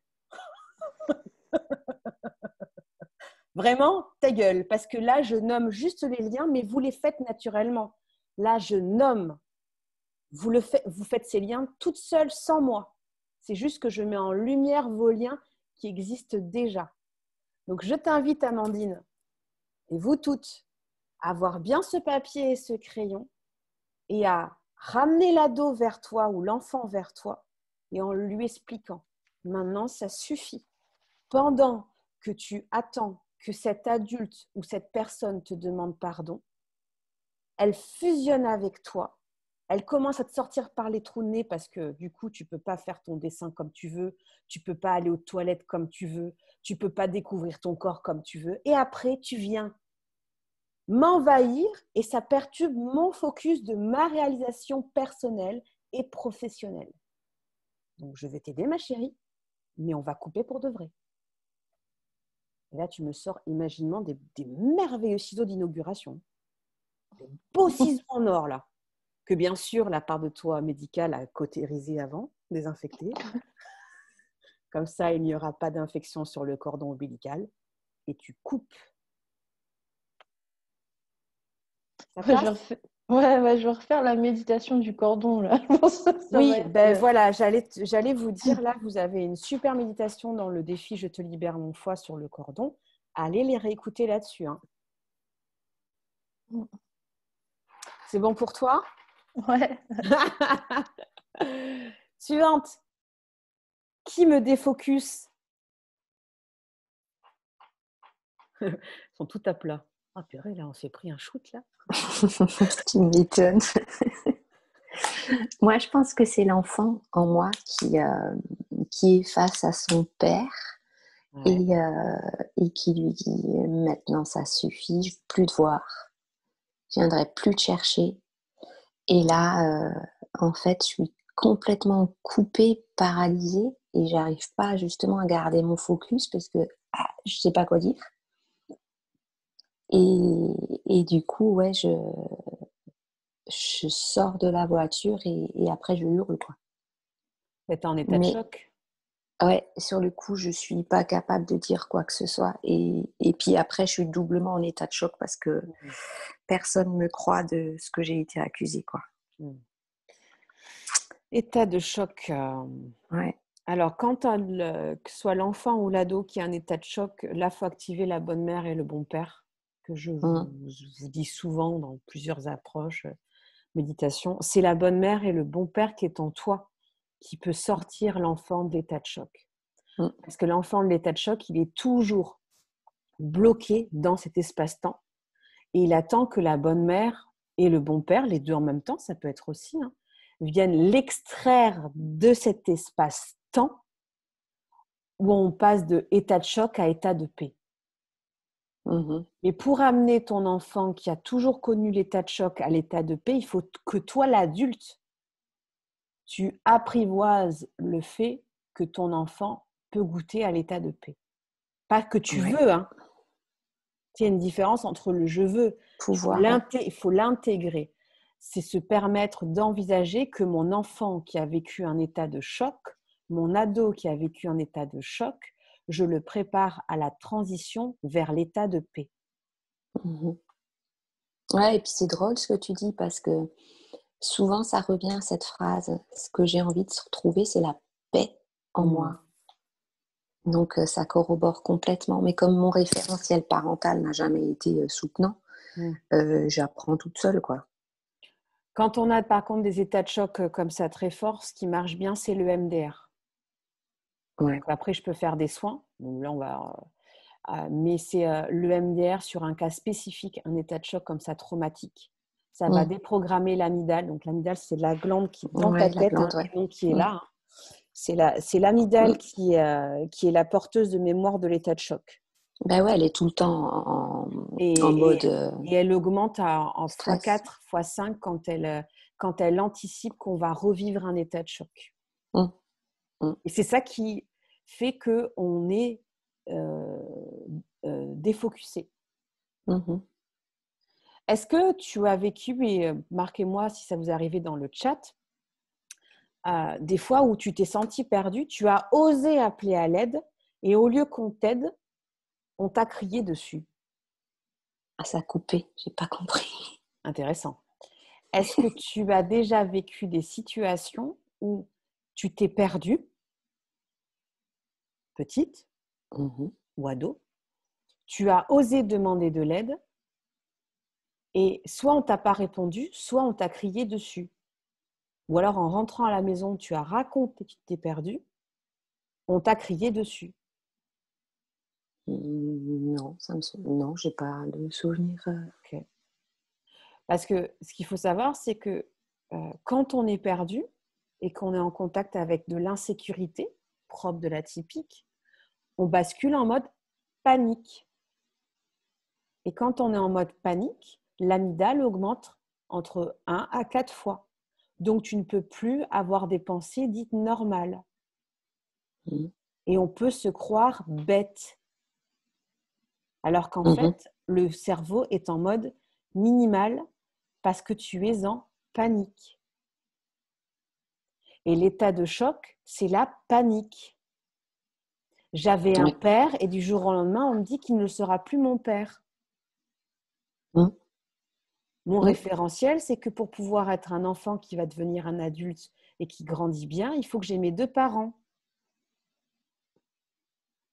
Vraiment, ta gueule. Parce que là, je nomme juste les liens, mais vous les faites naturellement. Là, je nomme. Vous faites ces liens toute seule, sans moi. C'est juste que je mets en lumière vos liens qui existent déjà. Donc, je t'invite, Amandine, et vous toutes, à avoir bien ce papier et ce crayon et à ramener l'ado vers toi ou l'enfant vers toi et en lui expliquant. Maintenant, ça suffit. Pendant que tu attends que cet adulte ou cette personne te demande pardon, elle fusionne avec toi. Elle commence à te sortir par les trous de nez parce que du coup, tu ne peux pas faire ton dessin comme tu veux, tu ne peux pas aller aux toilettes comme tu veux, tu ne peux pas découvrir ton corps comme tu veux. Et après, tu viens m'envahir et ça perturbe mon focus de ma réalisation personnelle et professionnelle. Donc, je vais t'aider, ma chérie, mais on va couper pour de vrai. Et là, tu me sors imaginement des merveilleux ciseaux d'inauguration. Des beaux ciseaux en or, là. Que bien sûr, la part de toi médicale a cautérisé avant, désinfecté. Comme ça, il n'y aura pas d'infection sur le cordon ombilical. Et tu coupes. Ça passe ? Ouais, je vais refaire la méditation du cordon, là. Oui, ben voilà, j'allais vous dire, là, vous avez une super méditation dans le défi « Je te libère mon foie » sur le cordon. Allez les réécouter là-dessus. Hein. C'est bon pour toi? Ouais. Suivante. Qui me défocus? Ils sont tout à plat. Ah purée, là, on s'est pris un shoot, là. Tu m'étonnes. Moi, je pense que c'est l'enfant en moi qui est face à son père et qui lui dit « Maintenant, ça suffit, je ne veux plus te voir. Je ne viendrai plus te chercher. » Et là, en fait, je suis complètement coupée, paralysée et je n'arrive pas justement à garder mon focus parce que je ne sais pas quoi dire. Et du coup, ouais, je sors de la voiture et après, je hurle, quoi. T'es en état de choc. Ouais, sur le coup, je suis pas capable de dire quoi que ce soit. Et puis après, je suis doublement en état de choc parce que personne ne me croit de ce que j'ai été accusée, quoi. État de choc. Ouais. Alors, quand que ce soit l'enfant ou l'ado qui est en état de choc, là, il faut activer la bonne mère et le bon père, que je vous dis souvent dans plusieurs approches, méditation. C'est la bonne mère et le bon père qui est en toi, qui peut sortir l'enfant de l'état de choc. Parce que l'enfant de l'état de choc, il est toujours bloqué dans cet espace-temps et il attend que la bonne mère et le bon père, les deux en même temps, ça peut être aussi, viennent l'extraire de cet espace-temps où on passe de état de choc à état de paix. Mais pour amener ton enfant qui a toujours connu l'état de choc à l'état de paix, il faut que toi, l'adulte, tu apprivoises le fait que ton enfant peut goûter à l'état de paix. Pas que tu veux, Il y a une différence entre le je veux. Il faut l'intégrer. C'est se permettre d'envisager que mon enfant qui a vécu un état de choc, mon ado qui a vécu un état de choc, je le prépare à la transition vers l'état de paix. Ouais, et puis c'est drôle ce que tu dis parce que souvent ça revient cette phrase. Ce que j'ai envie de se retrouver, c'est la paix en moi. Donc ça corrobore complètement. Mais comme mon référentiel parental n'a jamais été soutenant, j'apprends toute seule, quoi. Quand on a par contre des états de choc comme ça très forts, ce qui marche bien, c'est le MDR. Ouais. Donc, après, je peux faire des soins. Donc là, on va... mais c'est le MDR sur un cas spécifique, un état de choc comme ça traumatique. Ça va déprogrammer l'amygdale. Donc l'amygdale, c'est la glande qui est dans ta tête, donc qui est là. C'est l'amygdale qui est la porteuse de mémoire de l'état de choc. Ben ouais, elle est tout le temps en mode et elle augmente en x4, x5 quand elle anticipe qu'on va revivre un état de choc. Et c'est ça qui fait qu'on est défocusé. Est-ce que tu as vécu, et marquez-moi si ça vous est arrivé dans le chat, des fois où tu t'es senti perdu, tu as osé appeler à l'aide et au lieu qu'on t'aide, on t'a crié dessus? Ah, ça a coupé, j'ai pas compris. Intéressant. Est-ce que tu as déjà vécu des situations où tu t'es perdue, petite ou ado, tu as osé demander de l'aide et soit on t'a pas répondu, soit on t'a crié dessus. Ou alors en rentrant à la maison, tu as raconté que tu t'es perdu, on t'a crié dessus. Non, non, j'ai pas de souvenir. Okay. Parce que ce qu'il faut savoir, c'est que quand on est perdu et qu'on est en contact avec de l'insécurité propre de l'atypique, on bascule en mode panique. Et quand on est en mode panique, l'amygdale augmente entre 1 à 4 fois. Donc, tu ne peux plus avoir des pensées dites normales. Et on peut se croire bête. Alors qu'en fait, le cerveau est en mode minimal parce que tu es en panique. Et l'état de choc, c'est la panique. J'avais un père et du jour au lendemain, on me dit qu'il ne sera plus mon père. Mon référentiel, c'est que pour pouvoir être un enfant qui va devenir un adulte et qui grandit bien, il faut que j'ai mes deux parents.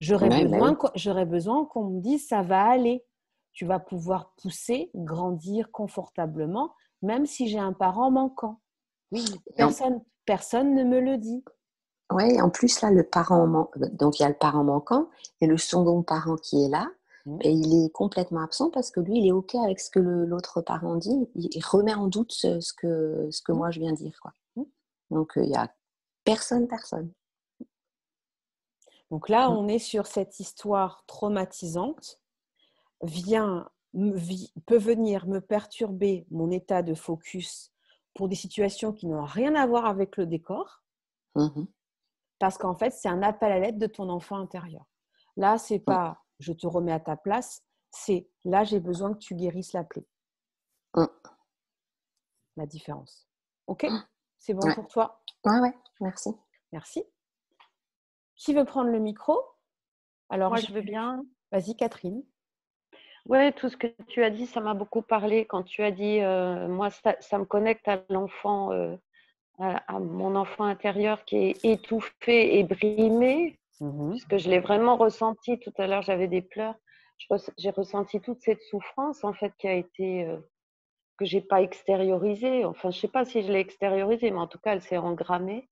J'aurais besoin qu'on me dise ça va aller. Tu vas pouvoir pousser, grandir confortablement, même si j'ai un parent manquant. Oui, personne ne me le dit. Oui, en plus, là, le parent donc il y a le parent manquant et le second parent qui est là, et il est complètement absent parce que lui, il est OK avec ce que l'autre parent dit. Il remet en doute ce que moi je viens de dire, quoi. Donc, il n'y a personne. Donc là, on est sur cette histoire traumatisante, peut venir me perturber mon état de focus pour des situations qui n'ont rien à voir avec le décor, parce qu'en fait, c'est un appel à l'aide de ton enfant intérieur. Là, c'est pas je te remets à ta place, c'est là, j'ai besoin que tu guérisses la plaie. la différence. Ok? C'est bon pour toi? Ouais, merci. Merci. Qui veut prendre le micro? Alors, moi, je veux bien. Vas-y, Catherine. Oui, tout ce que tu as dit, ça m'a beaucoup parlé. Quand tu as dit, moi, ça me connecte à l'enfant, à mon enfant intérieur qui est étouffé et brimé, puisque je l'ai vraiment ressenti. Tout à l'heure, j'avais des pleurs. J'ai ressenti toute cette souffrance, en fait, qui a été, que j'ai pas extériorisée. Enfin, je sais pas si je l'ai extériorisée, mais en tout cas, elle s'est engrammée.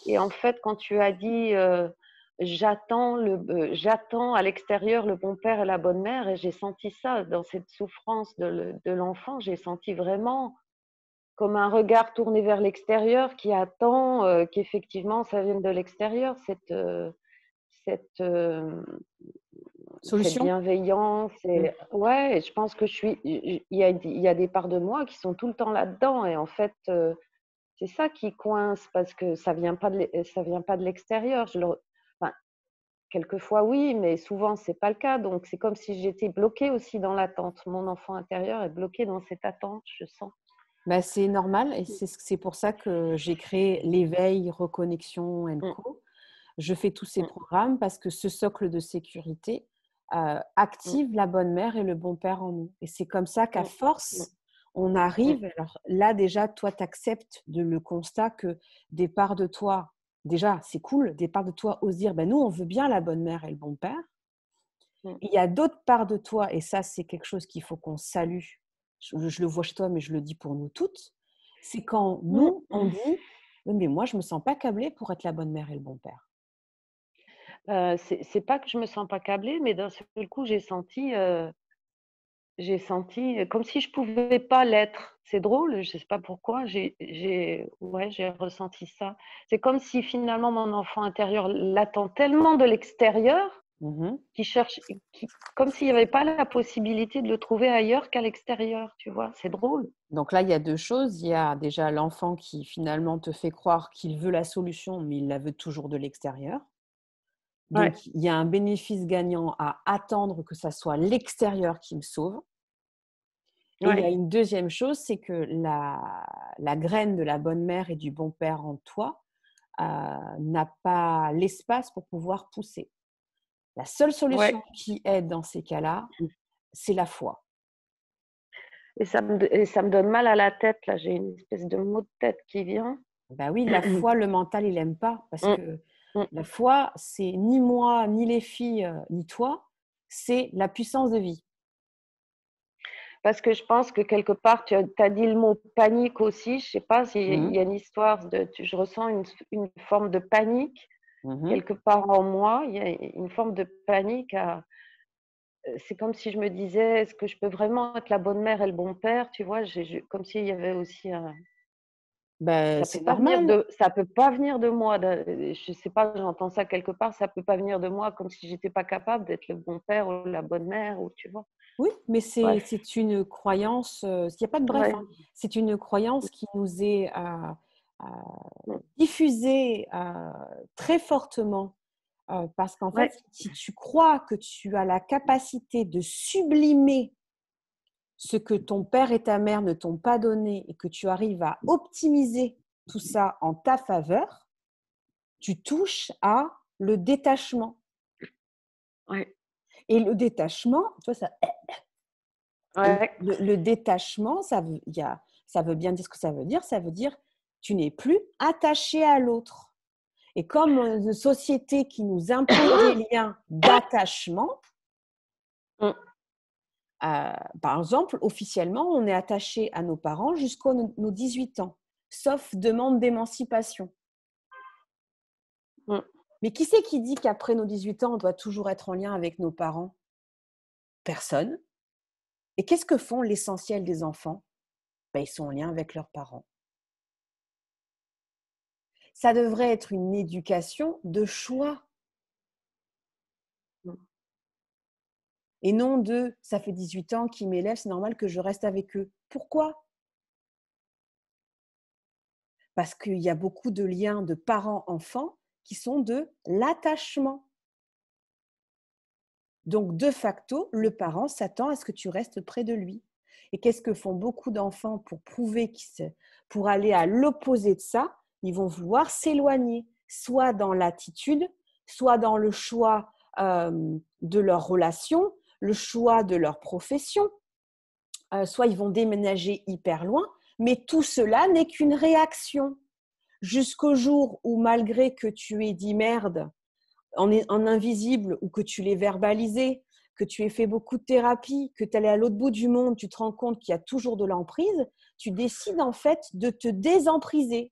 Et en fait, quand tu as dit j'attends à l'extérieur le bon père et la bonne mère, et j'ai senti ça dans cette souffrance de l'enfant, j'ai senti vraiment comme un regard tourné vers l'extérieur qui attend qu'effectivement ça vienne de l'extérieur, cette solution, bienveillance. Et, ouais, je pense que il y a des parts de moi qui sont tout le temps là-dedans, et en fait c'est ça qui coince parce que ça vient pas de l'extérieur. Enfin, quelquefois oui, mais souvent c'est pas le cas. Donc c'est comme si j'étais bloquée aussi dans l'attente. Mon enfant intérieur est bloqué dans cette attente, je sens. Bah, c'est normal et c'est pour ça que j'ai créé l'éveil, reconnexion &Co. Je fais tous ces programmes parce que ce socle de sécurité active la bonne mère et le bon père en nous. Et c'est comme ça qu'à force, on arrive. Alors là, déjà, toi, tu acceptes le constat que des parts de toi, déjà, c'est cool, des parts de toi osent dire, nous, on veut bien la bonne mère et le bon père. Il y a d'autres parts de toi, et ça, c'est quelque chose qu'il faut qu'on salue. Je le vois chez toi, mais je le dis pour nous toutes. C'est quand nous, on dit, mais moi, je ne me sens pas câblée pour être la bonne mère et le bon père. C'est pas que je me sens pas câblée, mais d'un seul coup, j'ai senti comme si je pouvais pas l'être. C'est drôle, je sais pas pourquoi, j'ai ressenti ça. C'est comme si finalement mon enfant intérieur l'attend tellement de l'extérieur qu'il cherche, comme s'il n'y avait pas la possibilité de le trouver ailleurs qu'à l'extérieur, tu vois. C'est drôle. Donc là, il y a deux choses. Il y a déjà l'enfant qui finalement te fait croire qu'il veut la solution, mais il la veut toujours de l'extérieur. Donc, il y a un bénéfice gagnant à attendre que ça soit l'extérieur qui me sauve. Et il y a une deuxième chose, c'est que la graine de la bonne mère et du bon père en toi n'a pas l'espace pour pouvoir pousser. La seule solution qui aide dans ces cas-là, c'est la foi. Et ça me donne mal à la tête, là. J'ai une espèce de maux de tête qui vient. Ben oui, la foi, le mental, il n'aime pas. Parce que la foi, c'est ni moi, ni les filles, ni toi. C'est la puissance de vie. Parce que je pense que quelque part, tu as dit le mot panique aussi. Je ne sais pas s'il y a une histoire je ressens une forme de panique quelque part en moi. Il y a une forme de panique. C'est comme si je me disais, est-ce que je peux vraiment être la bonne mère et le bon père? Tu vois, comme s'il y avait aussi un… c'est normal. Ça peut pas venir de moi. Je sais pas, j'entends ça quelque part. Ça peut pas venir de moi, comme si j'étais pas capable d'être le bon père ou la bonne mère, ou tu vois. Oui, mais c'est une croyance. Il n'y a pas de bref. Hein. C'est une croyance qui nous est diffusée très fortement. Parce qu'en fait, si tu crois que tu as la capacité de sublimer ce que ton père et ta mère ne t'ont pas donné et que tu arrives à optimiser tout ça en ta faveur, tu touches à le détachement. Et le détachement, tu vois, ça… Le détachement, ça veut bien dire ce que ça veut dire. Ça veut dire tu n'es plus attaché à l'autre. Et comme une société qui nous impose des liens d'attachement, par exemple, officiellement, on est attaché à nos parents jusqu'à nos 18 ans, sauf demande d'émancipation. Mais qui c'est qui dit qu'après nos 18 ans, on doit toujours être en lien avec nos parents? Personne. Et qu'est-ce que font l'essentiel des enfants? Ils sont en lien avec leurs parents. Ça devrait être une éducation de choix. Et non de « ça fait 18 ans qu'ils m'élèvent, c'est normal que je reste avec eux ». Pourquoi? Parce qu'il y a beaucoup de liens de parents-enfants qui sont de l'attachement. Donc, de facto, le parent s'attend à ce que tu restes près de lui. Et qu'est-ce que font beaucoup d'enfants pour prouver pour aller à l'opposé de ça? Ils vont vouloir s'éloigner, soit dans l'attitude, soit dans le choix de leur relation, le choix de leur profession, soit ils vont déménager hyper loin, mais tout cela n'est qu'une réaction. Jusqu'au jour où, malgré que tu aies dit merde en invisible ou que tu l'aies verbalisé, que tu aies fait beaucoup de thérapie, que tu es allé à l'autre bout du monde, tu te rends compte qu'il y a toujours de l'emprise, tu décides en fait de te désempriser.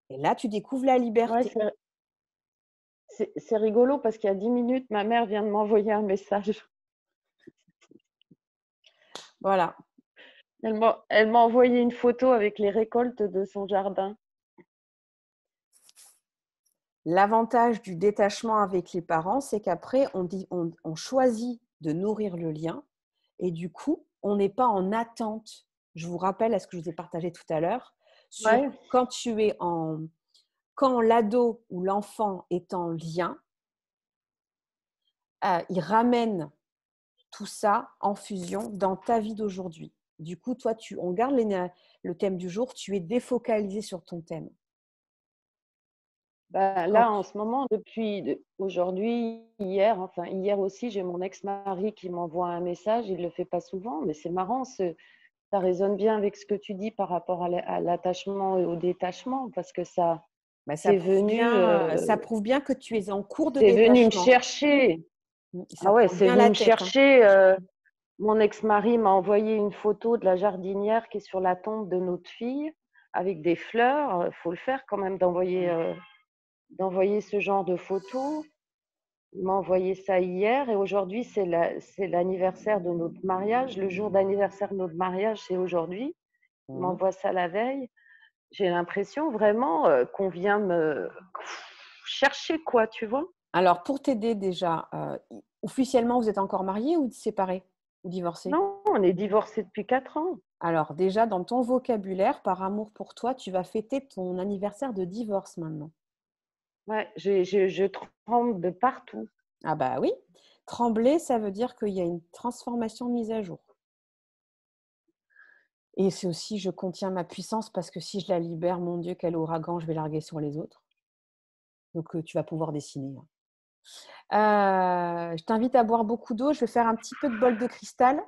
Et là, tu découvres la liberté. Ouais, c'est rigolo parce qu'il y a 10 minutes, ma mère vient de m'envoyer un message. Voilà. Elle m'a envoyé une photo avec les récoltes de son jardin. L'avantage du détachement avec les parents, c'est qu'après, on choisit de nourrir le lien et du coup, on n'est pas en attente. Je vous rappelle à ce que je vous ai partagé tout à l'heure, sur Ouais. quand l'ado ou l'enfant est en lien, il ramène tout ça en fusion dans ta vie d'aujourd'hui. Du coup, toi, on garde le thème du jour, tu es défocalisé sur ton thème. Là, en ce moment, depuis aujourd'hui, hier aussi, j'ai mon ex-mari qui m'envoie un message. Il ne le fait pas souvent, mais c'est marrant. Ça résonne bien avec ce que tu dis par rapport à l'attachement et au détachement, parce que ça prouve bien que tu es en cours de c'est détachement. venu me chercher. Ça prend c'est bien venu la me tête, chercher. Mon ex-mari m'a envoyé une photo de la jardinière qui est sur la tombe de notre fille avec des fleurs. Il faut le faire quand même d'envoyer ce genre de photos. Il m'a envoyé ça hier et aujourd'hui, c'est l'anniversaire de notre mariage. Le jour d'anniversaire de notre mariage, c'est aujourd'hui. Il m'envoie ça la veille. J'ai l'impression vraiment qu'on vient me chercher, quoi, tu vois. Alors, pour t'aider déjà, officiellement, vous êtes encore mariés ou séparés ou divorcés? Non, on est divorcés depuis 4 ans. Alors, déjà, dans ton vocabulaire, par amour pour toi, tu vas fêter ton anniversaire de divorce maintenant. Ouais, je tremble de partout. Ah bah oui, trembler, ça veut dire qu'il y a une transformation mise à jour. Et c'est aussi, je contiens ma puissance parce que si je la libère, mon Dieu, quel ouragan je vais larguer sur les autres. Donc, tu vas pouvoir dessiner. Je t'invite à boire beaucoup d'eau. Je vais faire un petit peu de bol de cristal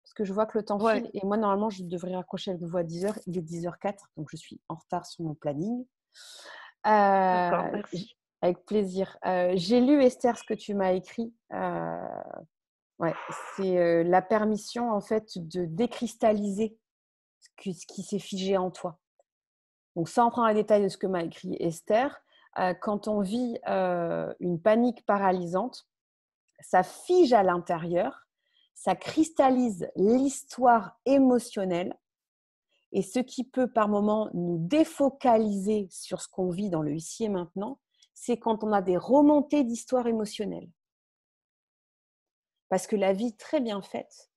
parce que je vois que le temps file. Et moi, normalement, je devrais raccrocher avec vous à 10h. Il est 10h04, donc je suis en retard sur mon planning. D'accord, merci. Avec plaisir. J'ai lu, Esther, ce que tu m'as écrit. Ouais, c'est la permission, en fait, de décristalliser ce qui s'est figé en toi. Donc, sans prendre les détails de ce que m'a écrit Esther, quand on vit une panique paralysante, ça fige à l'intérieur, ça cristallise l'histoire émotionnelle et ce qui peut par moments nous défocaliser sur ce qu'on vit dans le ici et maintenant, c'est quand on a des remontées d'histoire émotionnelle. Parce que la vie très bien faite,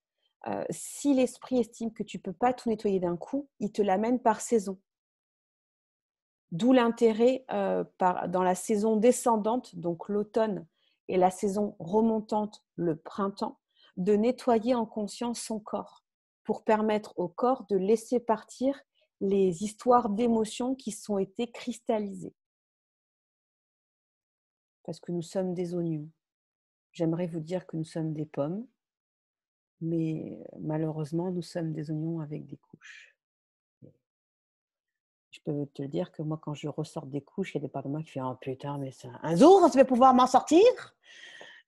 si l'esprit estime que tu ne peux pas tout nettoyer d'un coup, il te l'amène par saison. D'où l'intérêt dans la saison descendante, donc l'automne, et la saison remontante, le printemps, de nettoyer en conscience son corps pour permettre au corps de laisser partir les histoires d'émotions qui sont été cristallisées. Parce que nous sommes des oignons. J'aimerais vous dire que nous sommes des pommes, mais malheureusement, nous sommes des oignons avec des couches. Je peux te le dire que moi, quand je ressors des couches, il y a des parts de moi qui font « Oh putain, mais un jour, je vais pouvoir m'en sortir !»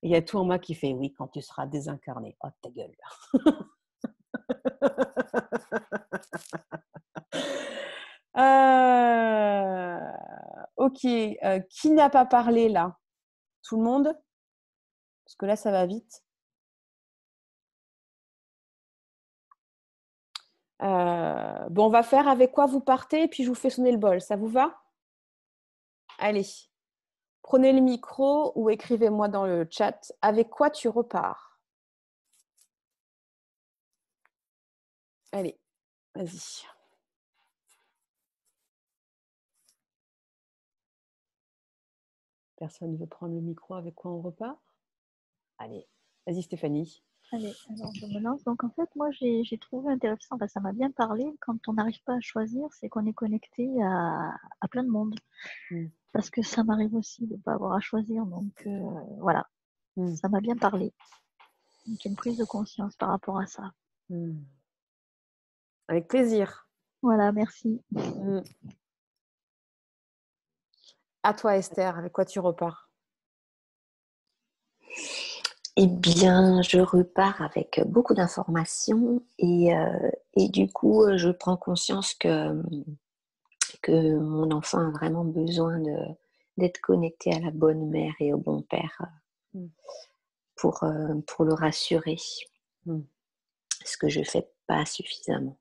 Il y a tout en moi qui fait « Oui, quand tu seras désincarné. Oh, ta gueule !» Ok. Qui n'a pas parlé là? Tout le monde? Parce que là, ça va vite. Bon, on va faire avec quoi vous partez et puis je vous fais sonner le bol. Ça vous va? Allez. Prenez le micro ou écrivez-moi dans le chat avec quoi tu repars. Allez, vas-y. Personne ne veut prendre le micro avec quoi on repart? Allez, vas-y Stéphanie. Allez, alors je me lance. Donc en fait, moi j'ai trouvé intéressant, ça m'a bien parlé, quand on n'arrive pas à choisir, c'est qu'on est connecté à plein de monde. Parce que ça m'arrive aussi de ne pas avoir à choisir, donc voilà, ça m'a bien parlé. Donc il y a une prise de conscience par rapport à ça. Avec plaisir. Voilà, merci. À toi Esther, avec quoi tu repars? Eh bien, je repars avec beaucoup d'informations et du coup, je prends conscience que mon enfant a vraiment besoin d'être connecté à la bonne mère et au bon père pour le rassurer. Ce que je ne fais pas suffisamment.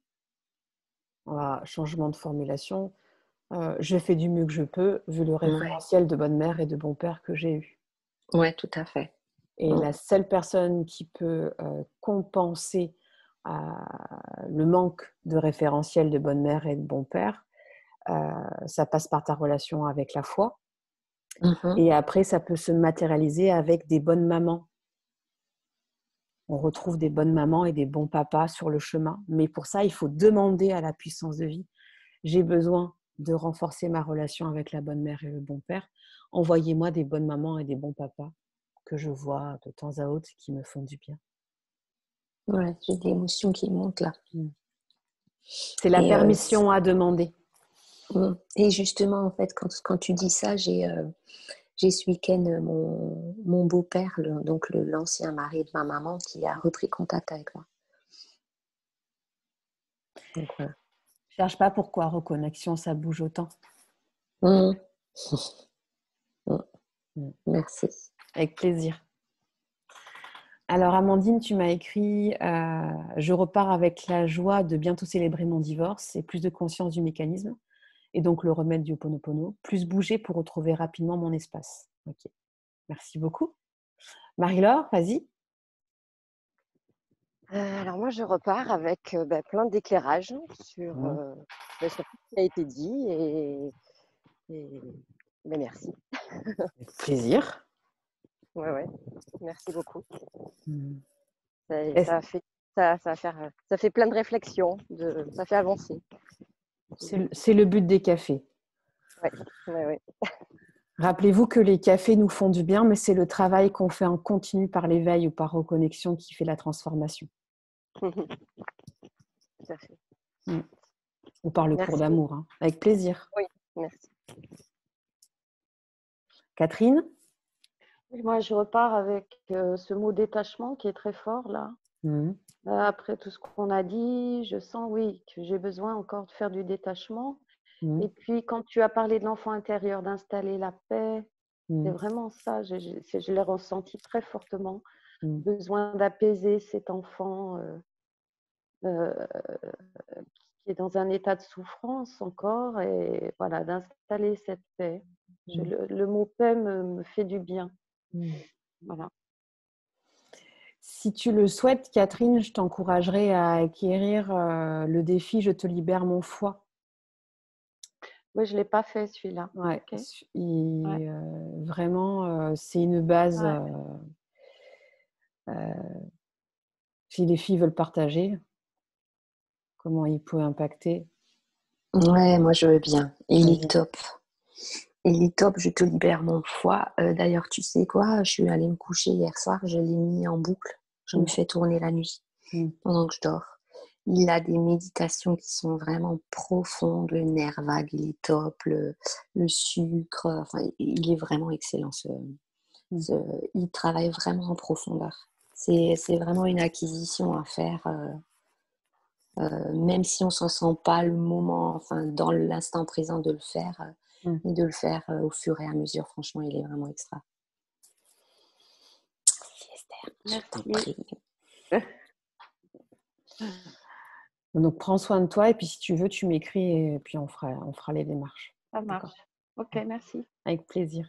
Changement de formulation. Je fais du mieux que je peux, vu le référentiel de bonne mère et de bon père que j'ai eu. Oui, tout à fait. Et la seule personne qui peut compenser le manque de référentiel de bonne mère et de bon père, ça passe par ta relation avec la foi. Et après, ça peut se matérialiser avec des bonnes mamans. On retrouve des bonnes mamans et des bons papas sur le chemin. Mais pour ça, il faut demander à la puissance de vie. J'ai besoin de renforcer ma relation avec la bonne mère et le bon père. Envoyez-moi des bonnes mamans et des bons papas que je vois de temps à autre qui me font du bien. Ouais, j'ai des émotions qui montent là. C'est la permission à demander. Et justement, en fait, quand tu dis ça, j'ai ce week-end mon beau-père, donc l'ancien mari de ma maman, qui a repris contact avec moi. Donc voilà. Je cherche pas pourquoi reconnexion, ça bouge autant. Merci. Avec plaisir. Alors Amandine, tu m'as écrit je repars avec la joie de bientôt célébrer mon divorce et plus de conscience du mécanisme et donc le remède du Ho'oponopono, plus bouger pour retrouver rapidement mon espace. Ok, merci beaucoup. Marie-Laure, vas-y. Alors moi, je repars avec plein d'éclairages sur tout ce qui a été dit et merci. Avec plaisir. Ouais, merci beaucoup. Ça fait plein de réflexions, ça fait avancer. C'est le but des cafés. Ouais. Rappelez-vous que les cafés nous font du bien, mais c'est le travail qu'on fait en continu par l'éveil ou par reconnexion qui fait la transformation. Tout à fait. Ou par le cours d'amour, hein. Avec plaisir. Oui, merci. Catherine? Moi, je repars avec ce mot détachement qui est très fort là. Après tout ce qu'on a dit, je sens, que j'ai besoin encore de faire du détachement. Et puis, quand tu as parlé de l'enfant intérieur, d'installer la paix, c'est vraiment ça, je l'ai ressenti très fortement. Besoin d'apaiser cet enfant qui est dans un état de souffrance encore, et voilà, d'installer cette paix. Le mot paix me fait du bien. Voilà. Si tu le souhaites, Catherine, je t'encouragerais à acquérir le défi « Je te libère mon foie ». Oui, je ne l'ai pas fait celui-là. Ouais. Okay. Vraiment, c'est une base. Si les filles veulent partager, comment il peut impacter? Ouais, moi je veux bien. Il est top. Il est top, je te libère mon foie. D'ailleurs, tu sais quoi? Je suis allée me coucher hier soir, je l'ai mis en boucle. Je me fais tourner la nuit pendant que je dors. Il a des méditations qui sont vraiment profondes, le nerf vague, il est top, le sucre, enfin, il est vraiment excellent. Il travaille vraiment en profondeur. C'est vraiment une acquisition à faire, même si on ne s'en sent pas le moment, enfin, dans l'instant présent de le faire, et de le faire au fur et à mesure. Franchement, il est vraiment extra. Merci Esther, je t'en prie. Donc, prends soin de toi et puis si tu veux, tu m'écris et puis on fera les démarches. Ça marche. Ok, merci. Avec plaisir.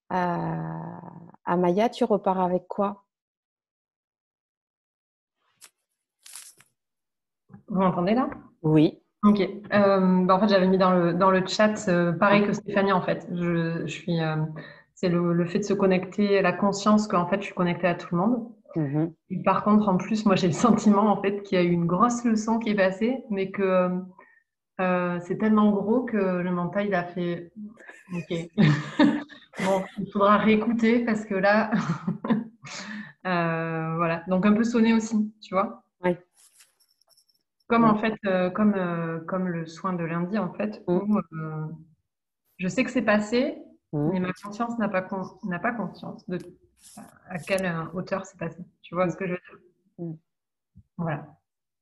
Amaya, tu repars avec quoi? Vous m'entendez là? Oui. Ok. En fait, j'avais mis dans le chat, pareil que Stéphanie, en fait. Je suis, c'est le fait de se connecter, la conscience qu'en fait, je suis connectée à tout le monde. Et par contre, en plus, moi, j'ai le sentiment en fait qu'il y a eu une grosse leçon qui est passée, mais que c'est tellement gros que le mental, il a fait OK. Bon, il faudra réécouter parce que là, voilà. Donc, un peu sonné aussi, tu vois. Oui. Comme en fait, comme le soin de lundi, en fait, où je sais que c'est passé, mais ma conscience n'a pas conscience de à quelle hauteur c'est passé. Tu vois ce que je veux dire? Voilà.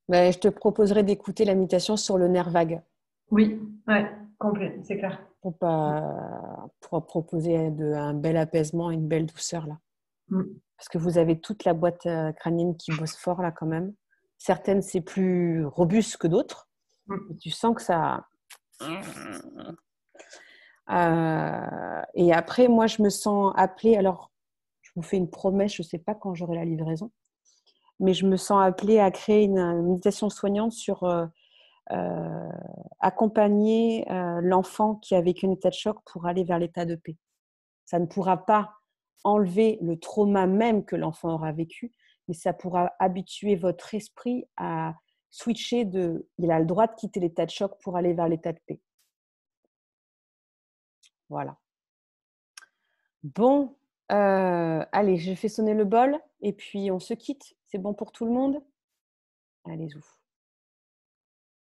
Ben, je te proposerai d'écouter la méditation sur le nerf vague. Oui, ouais, complet, c'est clair. Pour proposer un bel apaisement et une belle douceur là. Parce que vous avez toute la boîte crânienne qui bosse fort là quand même. Certaines, c'est plus robuste que d'autres. Et tu sens que ça... et après, moi, je me sens appelée... Alors, je vous fais une promesse, je ne sais pas quand j'aurai la livraison, mais je me sens appelée à créer une méditation soignante sur accompagner l'enfant qui a vécu un état de choc pour aller vers l'état de paix. Ça ne pourra pas enlever le trauma même que l'enfant aura vécu, mais ça pourra habituer votre esprit à switcher il a le droit de quitter l'état de choc pour aller vers l'état de paix. Voilà. Bon, allez, je fais sonner le bol et puis on se quitte. C'est bon pour tout le monde? Allez, ouf.